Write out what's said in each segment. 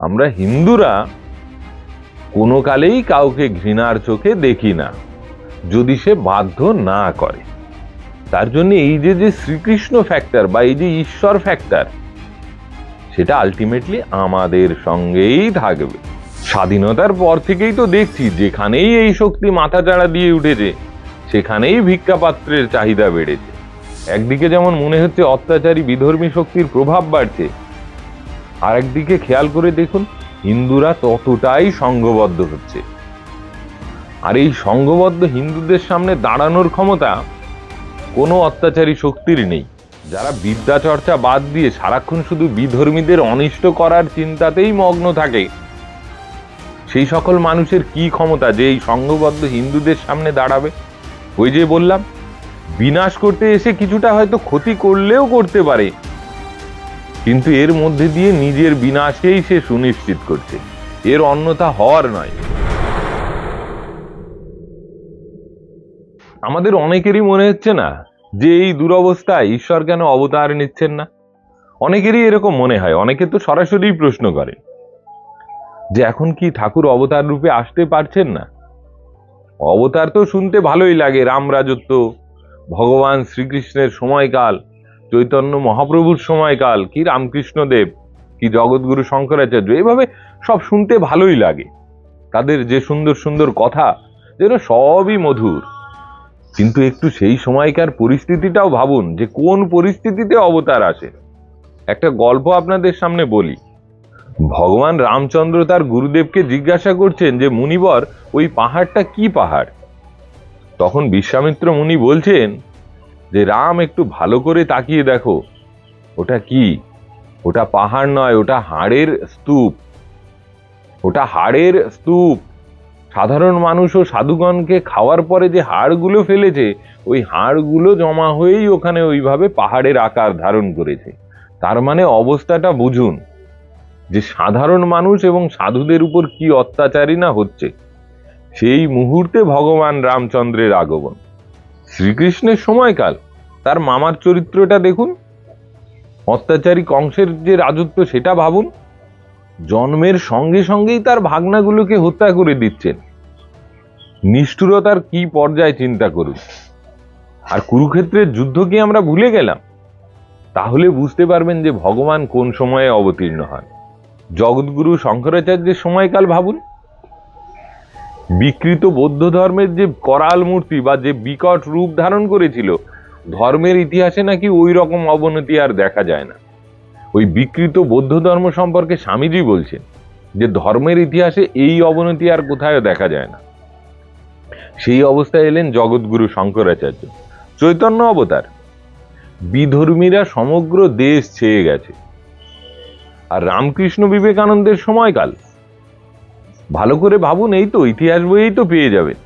আমরা হিন্দুরা কোনো কালেই কাউকে ঘৃণার চোখে দেখি না, যদি সে বাধ্য না করে। তার জন্য এই যে শ্রীকৃষ্ণ ফ্যাক্টর বা এই যে ঈশ্বর ফ্যাক্টর, সেটা আলটিমেটলি আমাদের সঙ্গেই থাকবে। স্বাধীনতার পর থেকেই তো দেখছি যেখানেই এই শক্তি মাথাচাড়া দিয়ে উঠেছে সেখানেই ভিক্ষাপাত্রের চাহিদা বেড়েছে। একদিকে যেমন মনে হচ্ছে অত্যাচারী বিধর্মী শক্তির প্রভাব বাড়ছে, আর একদিকে খেয়াল করে দেখুন হিন্দুরা ততটাই সংঘবদ্ধ হচ্ছে। আর এই সংঘবদ্ধ হিন্দুদের সামনে দাঁড়ানোর ক্ষমতা কোনো অত্যাচারী শক্তির নেই। যারা বিদ্যা চর্চা বাদ দিয়ে সারাক্ষণ শুধু বিধর্মীদের অনিষ্ট করার চিন্তাতেই মগ্ন থাকে, সেই সকল মানুষের কি ক্ষমতা যে এই সংঘবদ্ধ হিন্দুদের সামনে দাঁড়াবে? ওই যে বললাম, বিনাশ করতে এসে কিছুটা হয়তো ক্ষতি করলেও করতে পারে, কিন্তু এর মধ্যে দিয়ে নিজের বিনাশকেই সে সুনিশ্চিত করছে, এর অন্যথা হওয়ার নয়। আমাদের অনেকেরই মনে হচ্ছে না যে এই দুরবস্থায় ঈশ্বর কেন অবতার নিচ্ছেন না? অনেকেরই এরকম মনে হয়। অনেকে তো সরাসরি প্রশ্ন করে যে এখন কি ঠাকুর অবতার রূপে আসতে পারছেন না? অবতার তো শুনতে ভালোই লাগে, রাম রাজত্ব, ভগবান শ্রীকৃষ্ণের সময়কাল, চৈতন্য মহাপ্রভুর সময়কাল, কি রামকৃষ্ণদেব, কি জগৎগুরু শঙ্করাচার্য, এভাবে সব শুনতে ভালোই লাগে। তাদের যে সুন্দর সুন্দর কথা, যেন সবই মধুর। কিন্তু একটু সেই সময়কার পরিস্থিতিটাও ভাবুন যে কোন পরিস্থিতিতে অবতার আসে। একটা গল্প আপনাদের সামনে বলি। ভগবান রামচন্দ্র তার গুরুদেবকে জিজ্ঞাসা করছেন যে মুনিবর, ওই পাহাড়টা কি পাহাড়? তখন বিশ্বামিত্র মুনি বলছেন যে রাম, একটু ভালো করে তাকিয়ে দেখো, ওটা কি? ওটা পাহাড় নয়, ওটা হাড়ের স্তূপ। ওটা হাড়ের স্তূপ। সাধারণ মানুষ ও সাধুগণকে খাওয়ার পরে যে হাড়গুলো ফেলেছে, ওই হাড়গুলো জমা হয়েই ওখানে ওইভাবে পাহাড়ের আকার ধারণ করেছে। তার মানে অবস্থাটা বুঝুন যে সাধারণ মানুষ এবং সাধুদের উপর কি অত্যাচারী না হচ্ছে। সেই মুহূর্তে ভগবান রামচন্দ্রের আগমন। শ্রীকৃষ্ণের সময়কাল, তার মামার চরিত্রটা দেখুন, অত্যাচারী কংসের যে রাজত্ব সেটা ভাবুন। জন্মের সঙ্গে সঙ্গেই তার ভাগনাগুলোকে হত্যা করে দিচ্ছেন। নিষ্ঠুরতার কি পর্যায়ে চিন্তা করুন। আর কুরুক্ষেত্রের যুদ্ধ কি আমরা ভুলে গেলাম? তাহলে বুঝতে পারবেন যে ভগবান কোন সময়ে অবতীর্ণ হন। জগৎগুরু শঙ্করাচার্যের সময়কাল ভাবুন। বিকৃত বৌদ্ধ ধর্মের যে করাল মূর্তি বা যে বিকট রূপ ধারণ করেছিল, ধর্মের ইতিহাসে নাকি ওই রকম অবনতি আর দেখা যায় না। ওই বিকৃত বৌদ্ধ ধর্ম সম্পর্কে স্বামীজি বলছেন যে ধর্মের ইতিহাসে এই অবনতি আর কোথাও দেখা যায় না। সেই অবস্থায় এলেন জগৎগুরু শঙ্করাচার্য, চৈতন্য অবতার। বিধর্মীরা সমগ্র দেশ ছেয়ে গেছে। আর রামকৃষ্ণ বিবেকানন্দের সময়কাল ভালো করে ভাবুন, এই তো ইতিহাস বইয়েই তো পেয়ে যাবেন।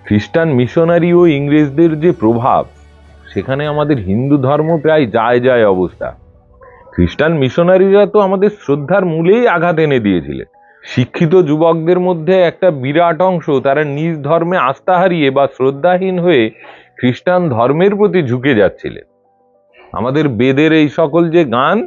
খ্রিস্টান মিশনারি ও ইংরেজদের যে প্রভাব, সেখানে আমাদের হিন্দু ধর্ম প্রায় যায় যায় অবস্থা। খ্রিস্টান মিশনারিরা তো আমাদের শ্রদ্ধার মূলেই আঘাত এনে দিয়েছিলেন। শিক্ষিত যুবকদের মধ্যে একটা বিরাট অংশ তারা নিজ ধর্মে আস্থা হারিয়ে বা শ্রদ্ধাহীন হয়ে খ্রিস্টান ধর্মের প্রতি ঝুঁকে যাচ্ছিলেন। আমাদের বেদের এই সকল যে গান,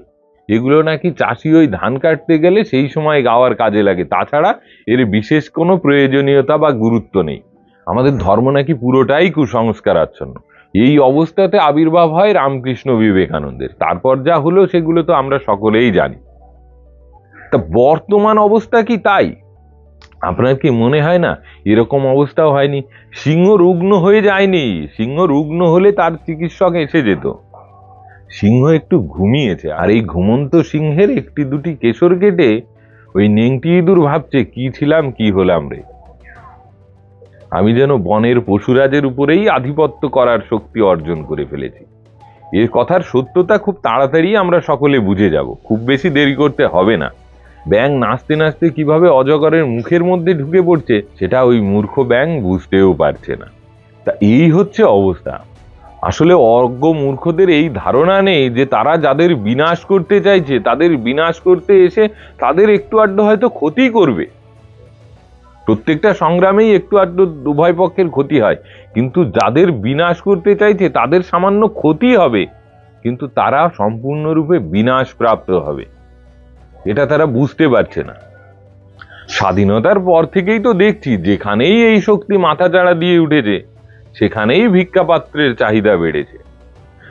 এগুলো নাকি চাষি ওই ধান কাটতে গেলে সেই সময় গাওয়ার কাজে লাগে, তাছাড়া এর বিশেষ কোনো প্রয়োজনীয়তা বা গুরুত্ব নেই। আমাদের ধর্ম নাকি পুরোটাই কুসংস্কার আচ্ছন্ন। এই অবস্থাতে আবির্ভাব হয় রামকৃষ্ণ বিবেকানন্দের। তারপর যা হলো সেগুলো তো আমরা সকলেই জানি। তা বর্তমান অবস্থা কি তাই? আপনার কি মনে হয় না এরকম অবস্থাও হয়নি? সিংহ রুগ্ন হয়ে যায়নি। সিংহ রুগ্ন হলে তার চিকিৎসক এসে যেত। সিংহ একটু ঘুমিয়েছে, আর এই ঘুমন্ত সিংহের একটি দুটি কেশর কেটে ওই নেংটি ইঁদুর ভাবছে, কি ছিলাম কি হলাম রে। আমি যেন বনের পশুরাজের উপরেই আধিপত্য করার শক্তি অর্জন করে ফেলেছি। এর কথার সত্যতা খুব তাড়াতাড়ি আমরা সকলে বুঝে যাব, খুব বেশি দেরি করতে হবে না। ব্যাঙ নাচতে নাচতে কিভাবে অজগরের মুখের মধ্যে ঢুকে পড়ছে, সেটা ওই মূর্খ ব্যাঙ বুঝতেও পারছে না। তা এই হচ্ছে অবস্থা। আসলে অজ্ঞ মূর্খদের এই ধারণা নেই যে তারা যাদের বিনাশ করতে চাইছে, তাদের বিনাশ করতে এসে তাদের একটু আধটু হয়তো ক্ষতি করবে। প্রত্যেকটা সংগ্রামেই একটু আধটু উভয় পক্ষের ক্ষতি হয়, কিন্তু যাদের বিনাশ করতে চাইছে তাদের সামান্য ক্ষতি হবে, কিন্তু তারা সম্পূর্ণরূপে বিনাশ প্রাপ্ত হবে। এটা তারা বুঝতে পারছে না। স্বাধীনতার পর থেকেই তো দেখছি যেখানেই এই শক্তি মাথাচাড়া দিয়ে উঠেছে সেখানেই ভিক্ষাপাত্রের চাহিদা বেড়েছে।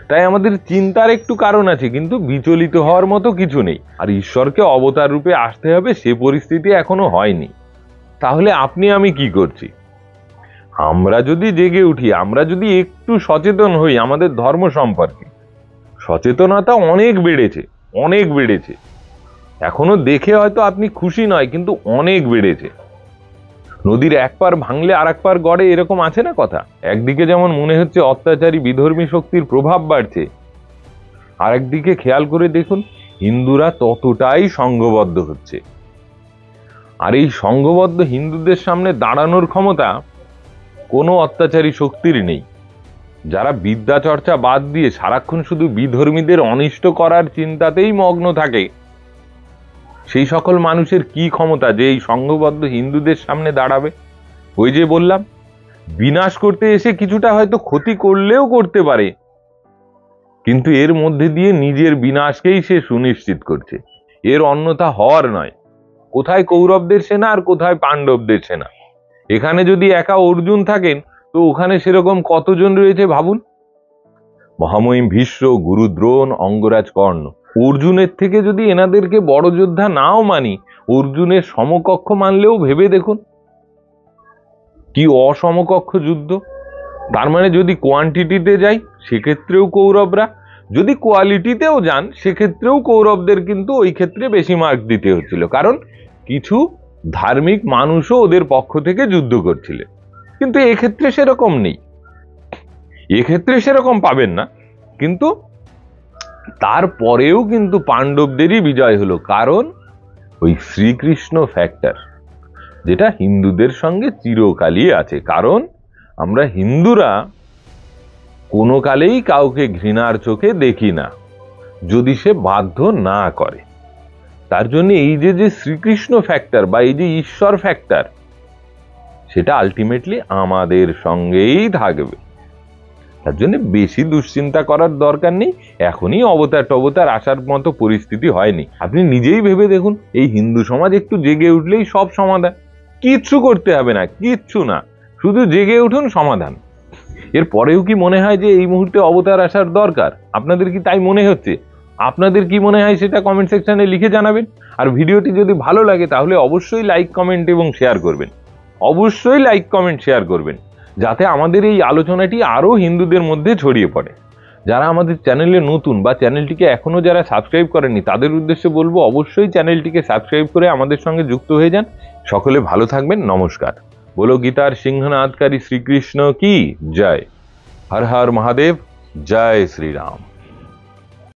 তাই আমাদের চিন্তার একটু কারণ আছে, কিন্তু বিচলিত হওয়ার মতো কিছু নেই। আর ঈশ্বরকে অবতার রূপে আসতে হবে সে পরিস্থিতি এখনো হয়নি। তাহলে আপনি আমি কি করছি? আমরা যদি জেগে উঠি, আমরা যদি একটু সচেতন হই আমাদের ধর্ম সম্পর্কে, সচেতনতা অনেক বেড়েছে, অনেক বেড়েছে। এখনো দেখে হয়তো আপনি খুশি নয়, কিন্তু অনেক বেড়েছে। নদীর এক পার ভাঙলে আর এক পার গড়ে, এরকম আছে না কথা? একদিকে যেমন মনে হচ্ছে অত্যাচারী বিধর্মী শক্তির প্রভাব বাড়ছে, আর একদিকে খেয়াল করে দেখুন হিন্দুরা ততটাই সংঘবদ্ধ হচ্ছে। আর এই সংঘবদ্ধ হিন্দুদের সামনে দাঁড়ানোর ক্ষমতা কোনো অত্যাচারী শক্তির নেই। যারা বিদ্যা চর্চা বাদ দিয়ে সারাক্ষণ শুধু বিধর্মীদের অনিষ্ট করার চিন্তাতেই মগ্ন থাকে, সেই সকল মানুষের কি ক্ষমতা যে এই সংঘবদ্ধ হিন্দুদের সামনে দাঁড়াবে? ওই যে বললাম, বিনাশ করতে এসে কিছুটা হয়তো ক্ষতি করলেও করতে পারে, কিন্তু এর মধ্যে দিয়ে নিজের বিনাশকেই সে সুনিশ্চিত করছে। এর অন্যথা হওয়ার নয়। কোথায় কৌরবদের সেনা আর কোথায় পাণ্ডবদের সেনা? এখানে যদি একা অর্জুন থাকেন, তো ওখানে সেরকম কতজন রয়েছে ভাবুন। মহামহিম ভীষ্ম, গুরু দ্রোণ, অঙ্গরাজ কর্ণ। অর্জুনের থেকে যদি এনাদেরকে বড় যোদ্ধা নাও মানি, অর্জুনের সমকক্ষ মানলেও ভেবে দেখুন কি অসমকক্ষ যুদ্ধ। তার মানে যদি কোয়ান্টিটিতে যাই সেক্ষেত্রেও কৌরবরা, যদি কোয়ালিটিতেও যান সেক্ষেত্রেও কৌরবদের কিন্তু ওই ক্ষেত্রে বেশি মার্ক দিতে হচ্ছিল, কারণ কিছু ধার্মিক মানুষও ওদের পক্ষ থেকে যুদ্ধ করছিলেন। কিন্তু এক্ষেত্রে সেরকম নেই, এক্ষেত্রে সেরকম পাবেন না। কিন্তু তারপরেও কিন্তু পাণ্ডবদেরই বিজয় হলো, কারণ ওই শ্রীকৃষ্ণ ফ্যাক্টর, যেটা হিন্দুদের সঙ্গে চিরকালই আছে। কারণ আমরা হিন্দুরা কোনো কালেই কাউকে ঘৃণার চোখে দেখি না, যদি সে বাধ্য না করে। তার জন্য এই যে শ্রীকৃষ্ণ ফ্যাক্টর বা এই যে ঈশ্বর ফ্যাক্টর, সেটা আলটিমেটলি আমাদের সঙ্গেই থাকবে। তার জন্য বেশি দুশ্চিন্তা করার দরকার নেই। এখনই অবতার আসার মতো পরিস্থিতি হয়নি। আপনি নিজেই ভেবে দেখুন, এই হিন্দু সমাজ একটু জেগে উঠলেই সব সমাধান। কিচ্ছু করতে হবে না, কিচ্ছু না, শুধু জেগে উঠুন, সমাধান। এর পরেও কি মনে হয় যে এই মুহূর্তে অবতার আসার দরকার? আপনাদের কি তাই মনে হচ্ছে? আপনাদের কি মনে হয় সেটা কমেন্ট সেকশনে লিখে জানাবেন। আর ভিডিওটি যদি ভালো লাগে তাহলে অবশ্যই লাইক, কমেন্ট এবং শেয়ার করবেন। অবশ্যই লাইক, কমেন্ট, শেয়ার করবেন, যাতে আমাদের এই আলোচনাটি আরো হিন্দুদের মধ্যে ছড়িয়ে পড়ে। যারা আমাদের চ্যানেলে নতুন বা চ্যানেলটিকে এখনো যারা সাবস্ক্রাইব করেননি, তাদের উদ্দেশ্যে বলবো অবশ্যই চ্যানেলটিকে সাবস্ক্রাইব করে আমাদের সঙ্গে যুক্ত হয়ে যান। সকলে ভালো থাকবেন। নমস্কার। বলো গীতার সিংহনাদকারী শ্রীকৃষ্ণ কি জয়। হর হর মহাদেব। জয় শ্রীরাম।